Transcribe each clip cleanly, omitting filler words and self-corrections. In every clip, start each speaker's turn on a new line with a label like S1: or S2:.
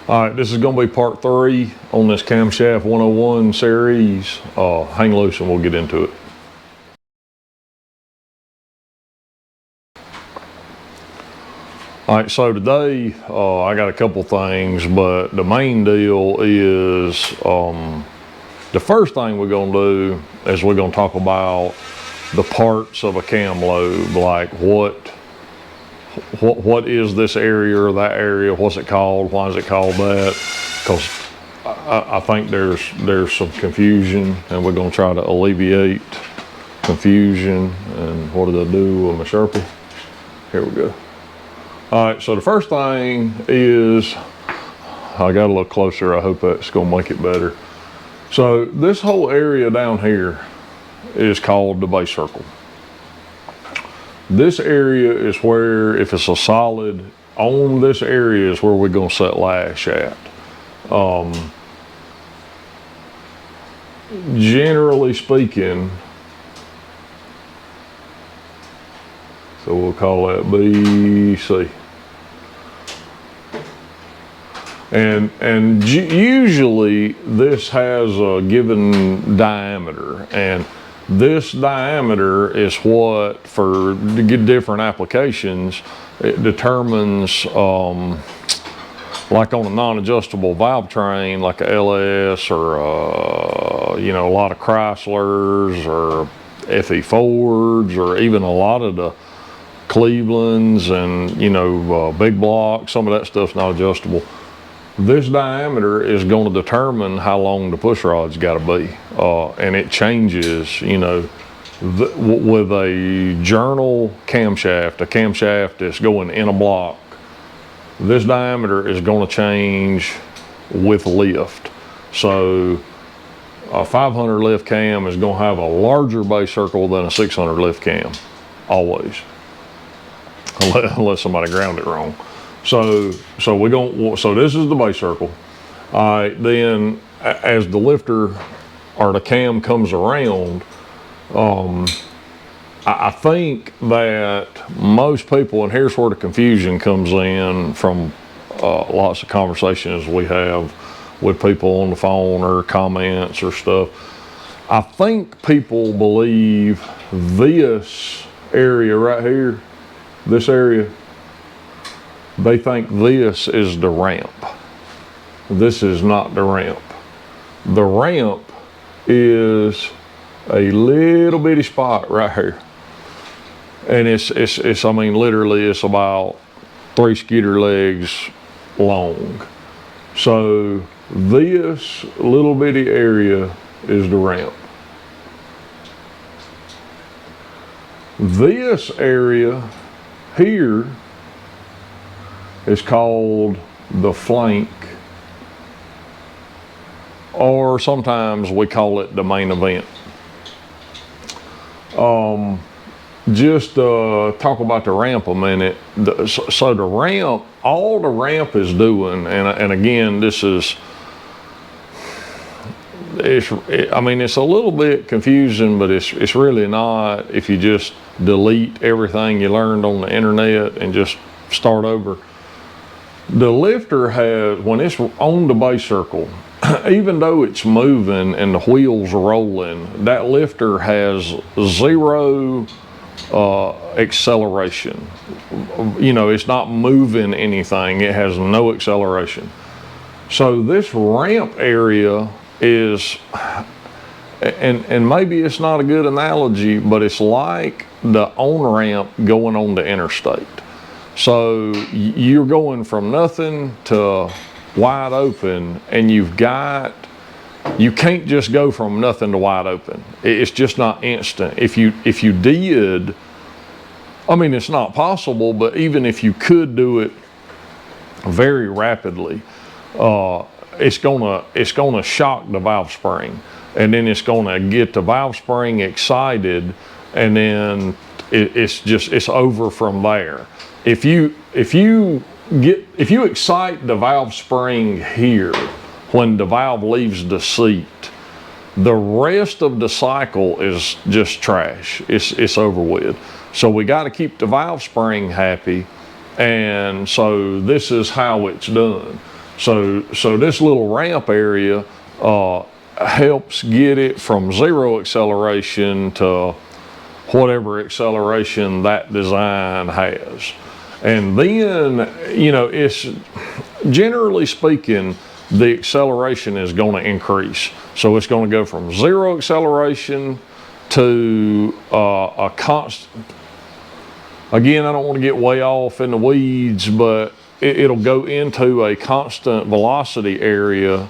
S1: All right, this is gonna be part 3 on this Camshaft 101 series. Hang loose and we'll get into it. All right, so today I got a couple things, but the main deal is the first thing we're gonna do is we're gonna talk about the parts of a cam lobe, like what is this area or that area, what's it called, why is it called that, because I think there's some confusion, and we're going to try to alleviate confusion. And what did I do with my Sharpie? Here we go. All right, so the first thing is, I got a little closer, I hope that's going to make it better. So this whole area down here is called the base circle. This area is where, if it's a solid, on this area is where we're going to set lash at. Generally speaking, so we'll call that BC. And usually this has a given diameter, and this diameter is what, for to get different applications, it determines, like on a non-adjustable valve train, like a LS or a lot of Chryslers or FE Fords, or even a lot of the Clevelands and big blocks. Some of that stuff's not adjustable. This diameter is going to determine how long the push rod's got to be, and it changes. With a journal camshaft, a camshaft that's going in a block, this diameter is going to change with lift. So a 500 lift cam is going to have a larger base circle than a 600 lift cam, always, unless somebody ground it wrong. So this is the base circle. All right, then as the lifter or the cam comes around, I think that most people, and here's where the confusion comes in from lots of conversations we have with people on the phone or comments or stuff. I think people believe this area right here, this area, they think this is the ramp. This is not the ramp. The ramp is a little bitty spot right here. And it's I mean, literally it's about 3 scooter legs long. So this little bitty area is the ramp. This area here is called the flank, or sometimes we call it the main event. Just talk about the ramp a minute. So the ramp, all the ramp is doing, and again, this is, I mean, it's a little bit confusing, but it's really not if you just delete everything you learned on the internet and just start over. The lifter has, when it's on the base circle, even though it's moving and the wheels are rolling, that lifter has zero acceleration. It's not moving anything. It has no acceleration. So this ramp area is, and maybe it's not a good analogy, but it's like the on-ramp going on the interstate. So you're going from nothing to wide open, and you can't just go from nothing to wide open. It's just not instant. If you did, I mean, it's not possible, but even if you could do it very rapidly, it's gonna shock the valve spring, and then it's gonna get the valve spring excited, and then it's over from there. If you excite the valve spring here when the valve leaves the seat, the rest of the cycle is just trash. It's over with. So we got to keep the valve spring happy, and so this is how it's done. So this little ramp area helps get it from 0 acceleration to whatever acceleration that design has. And then, you know, it's generally speaking, the acceleration is going to increase. So it's going to go from 0 acceleration to a constant. Again, I don't want to get way off in the weeds, but it'll go into a constant velocity area.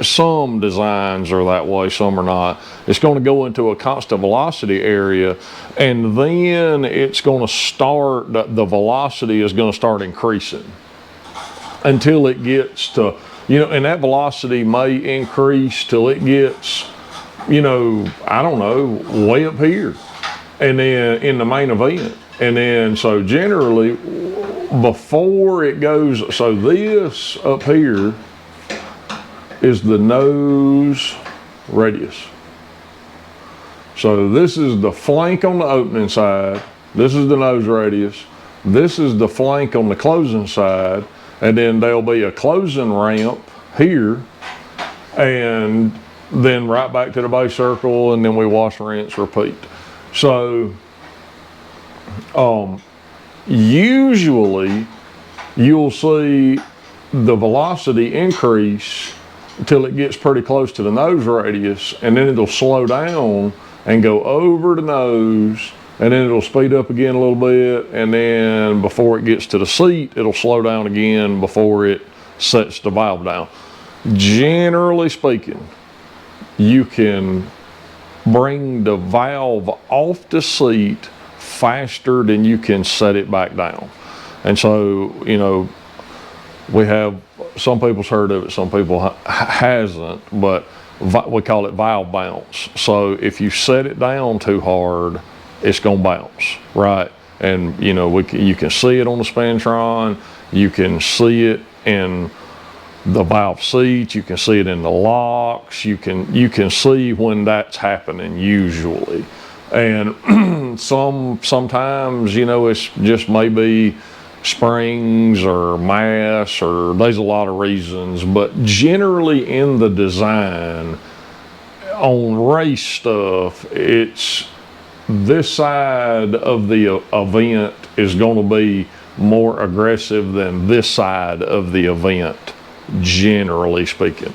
S1: Some designs are that way, some are not. It's going to go into a constant velocity area, and then it's going to start, the velocity is going to start increasing until it gets to, you know, and that velocity may increase till it gets, you know, I don't know, way up here, and then in the main event. And then, so generally, before it goes, so this up here is the nose radius. So this is the flank on the opening side, this is the nose radius, this is the flank on the closing side, and then there'll be a closing ramp here, and then right back to the base circle, and then we wash, rinse, repeat. So usually you'll see the velocity increase until it gets pretty close to the nose radius, and then it'll slow down and go over the nose, and then it'll speed up again a little bit, and then before it gets to the seat, it'll slow down again before it sets the valve down. Generally speaking, you can bring the valve off the seat faster than you can set it back down. And so, you know, we have, some people's heard of it, some people hasn't, but we call it valve bounce. So if you set it down too hard, it's gonna bounce, right? And you know, you can see it on the Spantron, you can see it in the valve seats, you can see it in the locks, you can see when that's happening usually. And sometimes, you know, it's just maybe springs or mass, or there's a lot of reasons, but generally in the design on race stuff, it's this side of the event is going to be more aggressive than this side of the event, generally speaking.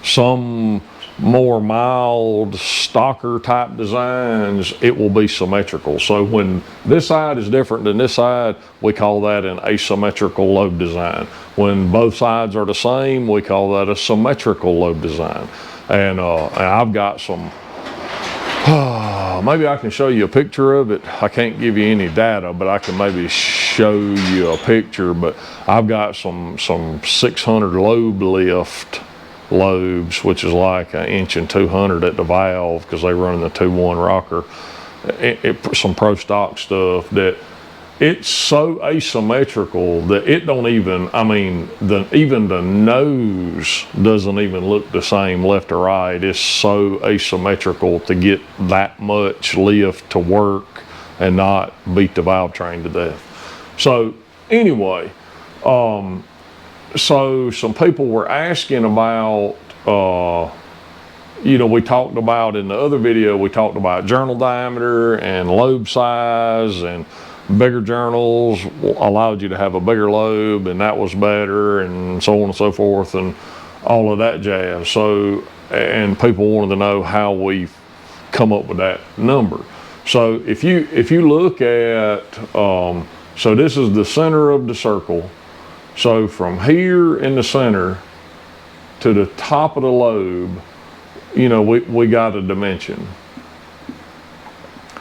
S1: Some more mild stocker type designs, it will be symmetrical. So when this side is different than this side, we call that an asymmetrical lobe design. When both sides are the same, we call that a symmetrical lobe design. And I've got some, maybe I can show you a picture of it. I can't give you any data, but I can maybe show you a picture. But I've got some 600 lobe lift lobes, which is like 1 inch and 200 at the valve, because they run the 2-1 rocker. Some pro stock stuff that it's so asymmetrical that it don't even, I mean, even the nose doesn't even look the same left or right. It's so asymmetrical to get that much lift to work and not beat the valve train to death. So anyway, so some people were asking about, you know, we talked about in the other video, we talked about journal diameter and lobe size, and bigger journals allowed you to have a bigger lobe, and that was better, and so on and so forth, and all of that jazz. So, and people wanted to know how we come up with that number. So if you look at, so this is the center of the circle. So from here in the center to the top of the lobe, you know, we got a dimension.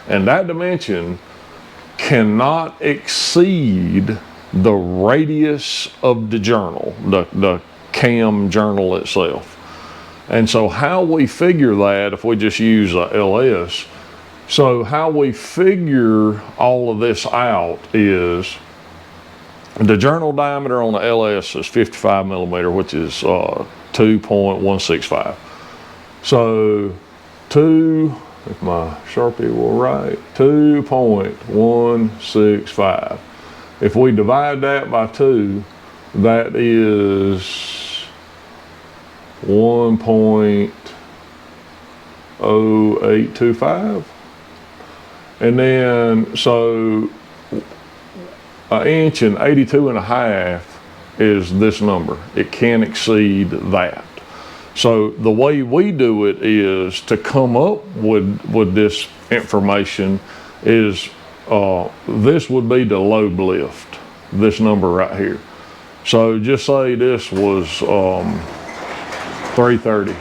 S1: And that dimension cannot exceed the radius of the journal, the cam journal itself. And so how we figure that, if we just use a LS, so how we figure all of this out is, the journal diameter on the LS is 55 millimeter, which is 2.165. So if my Sharpie will write, 2.165. If we divide that by 2, that is 1.0825. And then, so an inch and 82.5 is this number. It can't exceed that. So the way we do it is to come up with this information is, this would be the lobe lift, this number right here. So just say this was 330.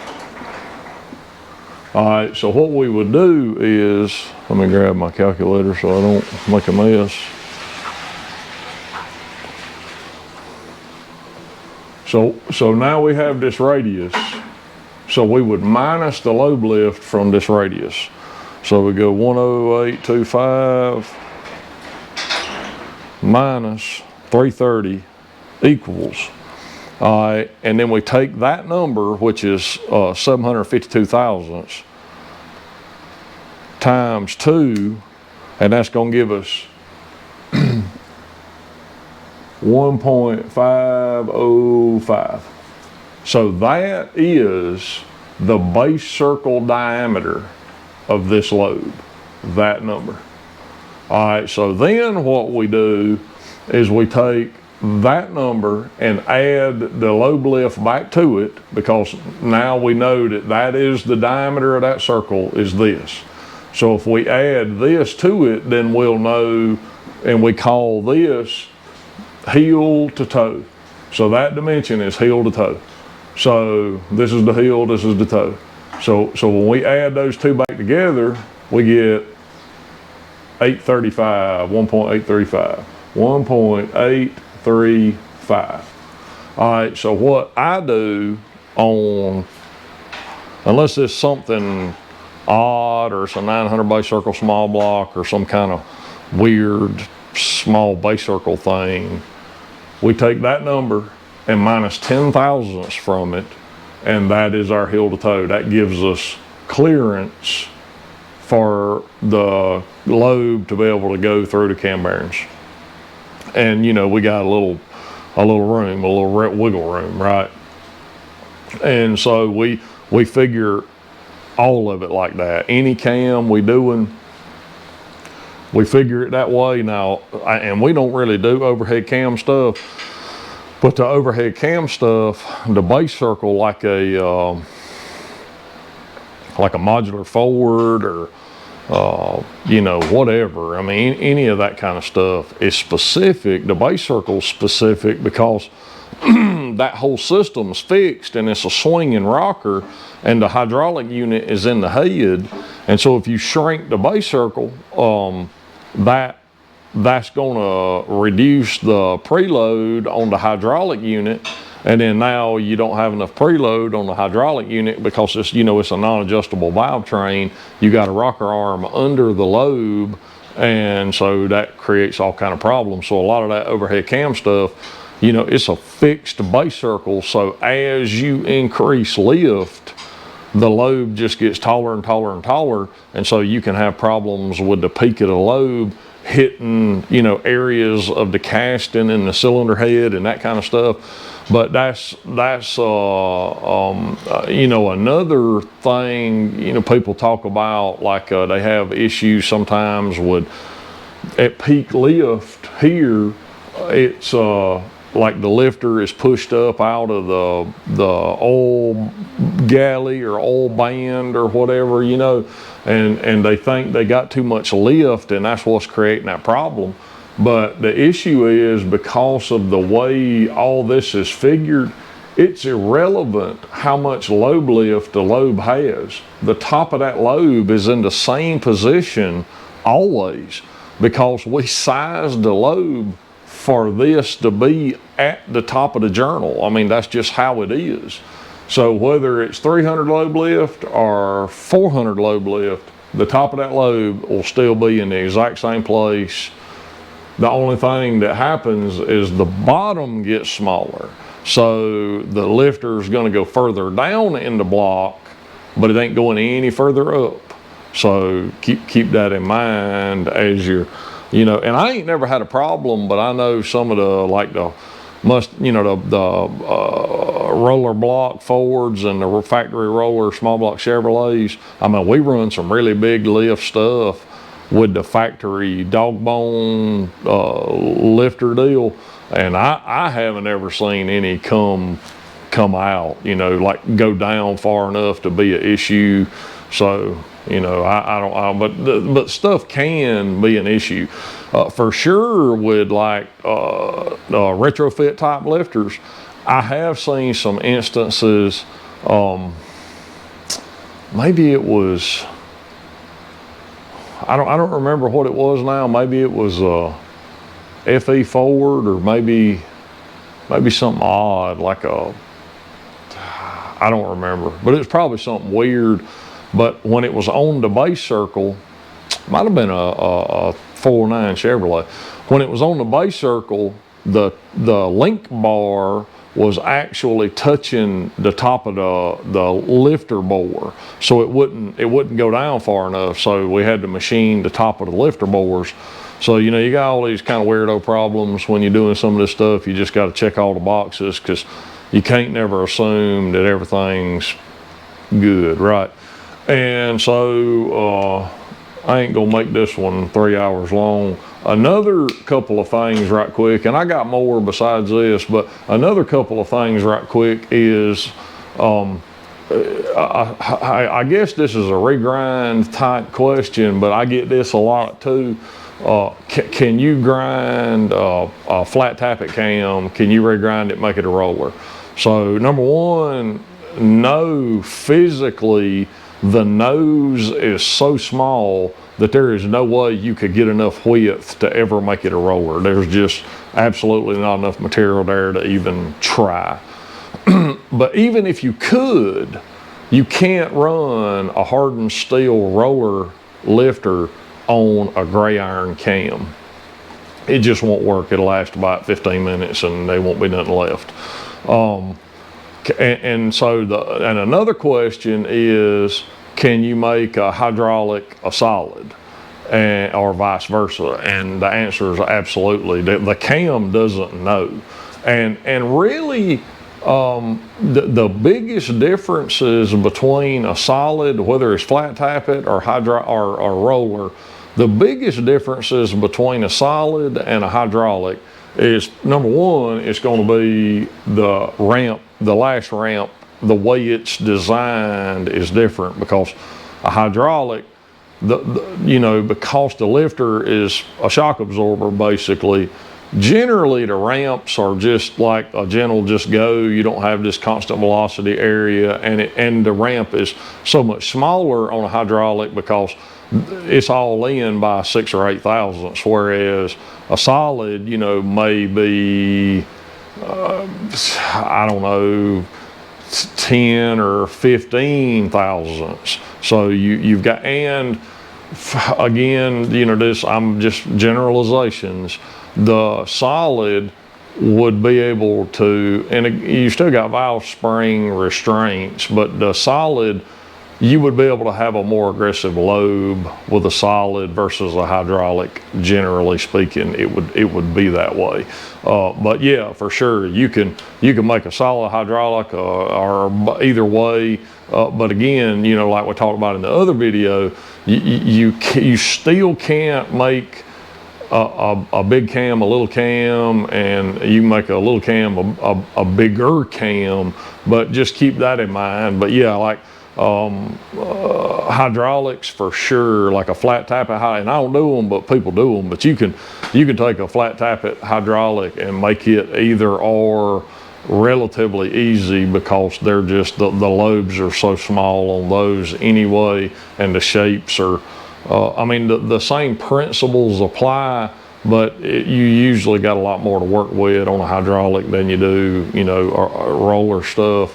S1: All right, so what we would do is, let me grab my calculator so I don't make a mess. So now we have this radius. So we would minus the lobe lift from this radius. So we go 10825 minus 330 equals. All right, and then we take that number, which is 752 thousandths, times 2, and that's going to give us 1.505. So that is the base circle diameter of this lobe, that number. All right, so then what we do is we take that number and add the lobe lift back to it, because now we know that that is the diameter of that circle is this. So if we add this to it, then we'll know, and we call this heel to toe. So that dimension is heel to toe. So this is the heel, this is the toe. So when we add those two back together, we get 835, 1.835, 1.835. All right, so what I do on, unless it's something odd or it's a 900 base circle small block or some kind of weird small base circle thing, we take that number and minus 10 thousandths from it, and that is our heel to toe. That gives us clearance for the lobe to be able to go through the cam bearings. And you know, we got a little room, a little wiggle room, right? And so we figure all of it like that. Any cam we doing, we figure it that way. Now, and we don't really do overhead cam stuff, but the overhead cam stuff, the base circle, like a modular forward or you know, whatever. I mean, any of that kind of stuff is specific. The base circle is specific because that whole system is fixed and it's a swinging rocker, and the hydraulic unit is in the head. And so if you shrink the base circle, that's going to reduce the preload on the hydraulic unit, and then now you don't have enough preload on the hydraulic unit because it's, you know, it's a non-adjustable valve train. You got a rocker arm under the lobe, and so that creates all kind of problems. So a lot of that overhead cam stuff, you know, it's a fixed base circle. So as you increase lift, the lobe just gets taller and taller and taller, and so you can have problems with the peak of the lobe hitting, you know, areas of the casting and the cylinder head and that kind of stuff. But that's you know, another thing, you know, people talk about, like they have issues sometimes with, at peak lift here, it's like the lifter is pushed up out of the oil galley or oil band or whatever, you know, and they think they got too much lift, and that's what's creating that problem. But the issue is, because of the way all this is figured, it's irrelevant how much lobe lift the lobe has. The top of that lobe is in the same position always, because we sized the lobe for this to be at the top of the journal. I mean, that's just how it is. So whether it's 300 lobe lift or 400 lobe lift, the top of that lobe will still be in the exact same place. The only thing that happens is the bottom gets smaller. So the lifter is going to go further down in the block, but it ain't going any further up. So keep that in mind as you're, you know, and I ain't never had a problem, but I know some of the, like the you know, the roller block Fords and the factory roller small block Chevrolets. I mean, we run some really big lift stuff with the factory dog bone lifter deal, and I haven't ever seen any come out, you know, like go down far enough to be an issue. So, you know, but stuff can be an issue for sure with like retrofit type lifters. I have seen some instances, maybe it was, I don't remember what it was now. Maybe it was FE Ford, or maybe something odd, like I don't remember, but it was probably something weird. But when it was on the base circle, might have been a 409 Chevrolet. When it was on the base circle, the link bar was actually touching the top of the lifter bore, so it wouldn't go down far enough. So we had to machine the top of the lifter bores. So, you know, you got all these kind of weirdo problems when you're doing some of this stuff. You just got to check all the boxes, because you can't never assume that everything's good, right? And so I ain't gonna make this one 3 hours long. Another couple of things right quick, and I got more besides this, but another couple of things right quick is, I guess this is a regrind type question, but I get this a lot too. Can you grind a flat tappet cam? Can you regrind it, make it a roller? So number one, no, physically the nose is so small that there is no way you could get enough width to ever make it a roller. There's just absolutely not enough material there to even try. But even if you could, you can't run a hardened steel roller lifter on a gray iron cam. It just won't work. It'll last about 15 minutes and there won't be nothing left. And another question is, can you make a hydraulic a solid, or vice versa? And the answer is absolutely. The cam doesn't know. And really, the biggest differences between a solid, whether it's flat tappet or roller, the biggest differences between a solid and a hydraulic is, number one, it's going to be the ramp, the last ramp. The way it's designed is different, because a hydraulic, because the lifter is a shock absorber basically, generally the ramps are just like a gentle just go. You don't have this constant velocity area, and the ramp is so much smaller on a hydraulic because it's all in by 6 or 8 thousandths, whereas a solid, may be, I don't know, 10 or 15 thousandths. So you've got, and again, I'm just generalizations. The solid would be able to, and you still got valve spring restraints, but the solid, you would be able to have a more aggressive lobe with a solid versus a hydraulic. Generally speaking, it would be that way. But yeah, for sure, you can make a solid hydraulic or either way. But again, like we talked about in the other video, you still can't make a big cam a little cam, and you make a little cam a bigger cam. But just keep that in mind. But yeah, like hydraulics for sure, like a flat tappet, and I don't do them, but people do them. But you can take a flat tappet hydraulic and make it either or relatively easy, because they're just the lobes are so small on those anyway, and the shapes are the same principles apply, but you usually got a lot more to work with on a hydraulic than you do roller stuff.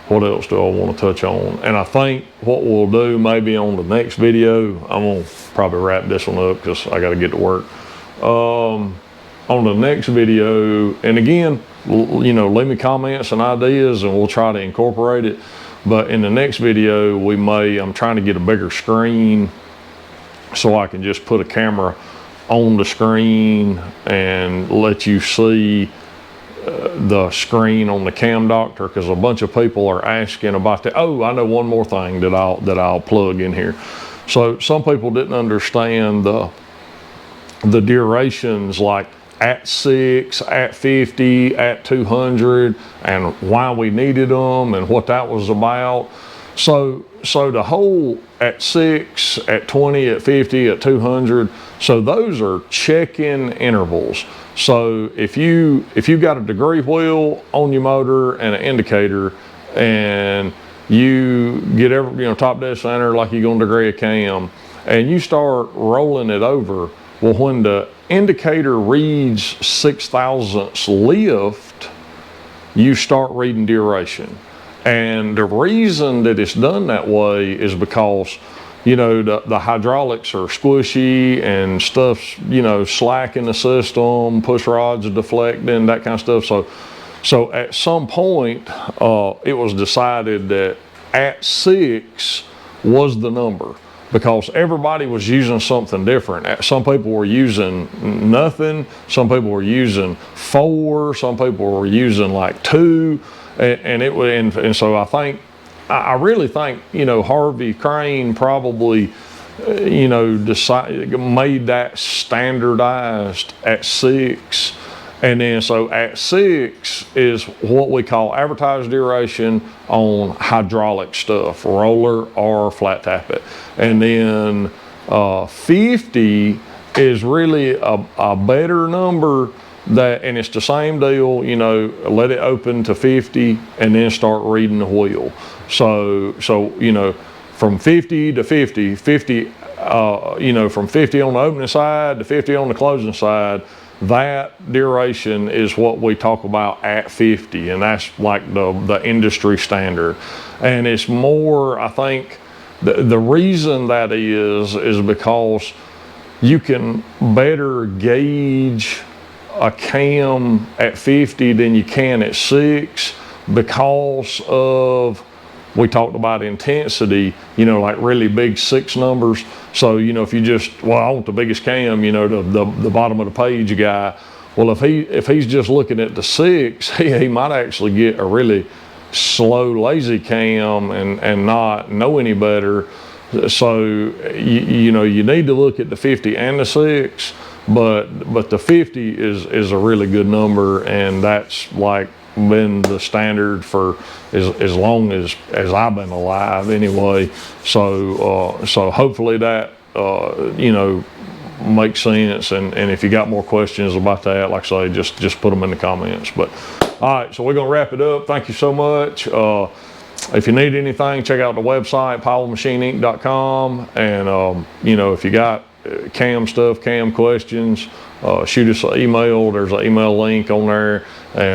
S1: What else do I want to touch on? And I think what we'll do maybe on the next video, I'm going to probably wrap this one up because I got to get to work. On the next video, and again, leave me comments and ideas and we'll try to incorporate it. But in the next video, I'm trying to get a bigger screen so I can just put a camera on the screen and let you see the screen on the Cam Doctor, because a bunch of people are asking about that. Oh, I know one more thing that I'll plug in here. So some people didn't understand the durations, like at 6, at 50, at 200, and why we needed them and what that was about. So the whole at 6, at 20, at 50, at 200, so those are check-in intervals. So if you got a degree wheel on your motor and an indicator, and you get top dead center like you're going to degree a cam, and you start rolling it over, well, when the indicator reads 0.006 lift, you start reading duration. And the reason that it's done that way is because, the hydraulics are squishy and stuff's, slack in the system, push rods are deflecting, that kind of stuff. So at some point, it was decided that at 6 was the number, because everybody was using something different. Some people were using nothing, some people were using 4, some people were using like 2, and so I really think Harvey Crane probably made that standardized at 6. And then so at 6 is what we call advertised duration on hydraulic stuff, roller or flat tappet. And then 50 is really a better number, and it's the same deal, let it open to 50 and then start reading the wheel. So from 50 to 50, from 50 on the opening side to 50 on the closing side, that duration is what we talk about at 50, and that's like the industry standard. And it's more, I think, the reason that is because you can better gauge a cam at 50 than you can at 6, because of, we talked about intensity, like really big 6 numbers. So, if you just, I want the biggest cam, the bottom of the page guy. Well, if he's just looking at the 6, he might actually get a really slow, lazy cam and not know any better. So, you need to look at the 50 and the 6, but the 50 is a really good number, and that's like been the standard for as long as I've been alive anyway. So hopefully that makes sense, and if you got more questions about that, like I say, just put them in the comments. But all right, so we're gonna wrap it up. Thank you so much. If you need anything, check out the website, powellmachineinc.com, and if you got cam stuff, cam questions, shoot us an email. There's an email link on there,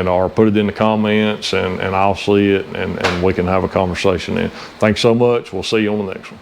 S1: or put it in the comments, and I'll see it, and we can have a conversation then. Thanks so much. We'll see you on the next one.